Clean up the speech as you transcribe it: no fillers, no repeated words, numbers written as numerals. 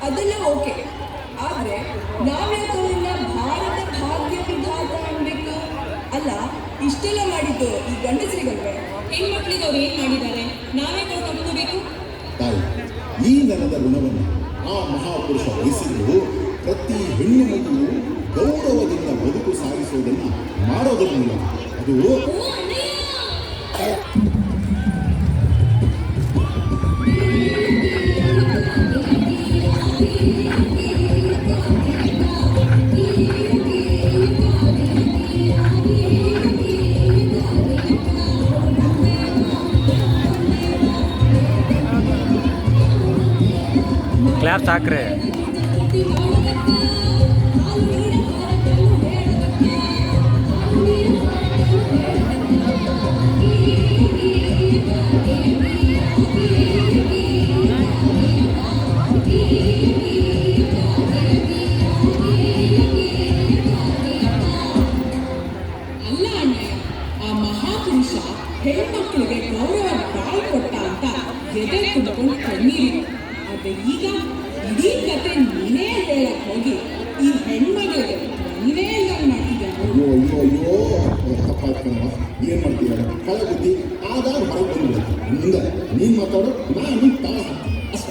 ಅದೆಲ್ಲ ಓಕೆ, ಆದರೆ ನಾವ್ಯಾಕವನ್ನ ಭಾರತ ಭಾಗ್ಯ ವಿಧಾತ ಅನ್ಬೇಕು? ಅಲ್ಲ, ಇಷ್ಟೆಲ್ಲ ಮಾಡಿದ್ದು ಈ ಗಂಡಸರಿಗಲ್ವೇ? ಹೆಣ್ಮಕ್ಳಿಗೆ ಅವ್ರು ಏನ್ ಮಾಡಿದ್ದಾರೆ? ನಾವೇ ನೋಡ್ಕೋಬೇಕು. ತಾಯಿ, ಈ ನೆಲದ ಋಣವನ್ನು ಆ ಮಹಾಪುರುಷ ವಹಿಸಿದ್ರು ಪ್ರತಿ ಹೆಣ್ಣು ಮಗುವು ಗೌರವದಿಂದ ಬದುಕು ಸಾಗಿಸುವುದನ್ನು ಮಾಡೋದನ್ನಿಲ್ಲ. ಅದು ಕ್ಲಾಪ್ಸ್ ಹಾಕ್ರಿ. ಅಲ್ಲ ಅಣ್ಣಯ್ಯ, ಆ ಮಹಾಪುರುಷ ಹೆಣ್ಮಕ್ಳಿಗೆ ಗೌರವ ಬಾಯಿ ಕೊಟ್ಟ ಅಂತ ಎದೆ ಕುಡ್ಕೊಂಡು ಕಣ್ಣೀರಿತ್ತು. ಆದ್ರೆ ಈಗ ಇಡೀ ಕತೆ ನೀನೇ ಹೇಳಕ್ ಹೋಗಿ ಈ ಹೆಣ್ಮಗಳಿಗೆ ನೀನೇ ಎಲ್ಲ ಮಾಡ್ತಿದ್ದ. ಅಯ್ಯೋ ಅಯ್ಯೋ ಅಯ್ಯೋ, ತಪ್ಪಾಯ್ತು. ಏನ್ ಮಾಡ್ತೀರ? ಕಳೆ ಬುದ್ಧಿ ಆದಾಗ ಹೊರಗೆ ಬಂದ್ಬಿಡುತ್ತೆ. ನಿಂದ ನೀನ್ ಮಾತಾಡೋ, ನಾನು ತಾಳ ಹಾಕ್ತೀನಿ.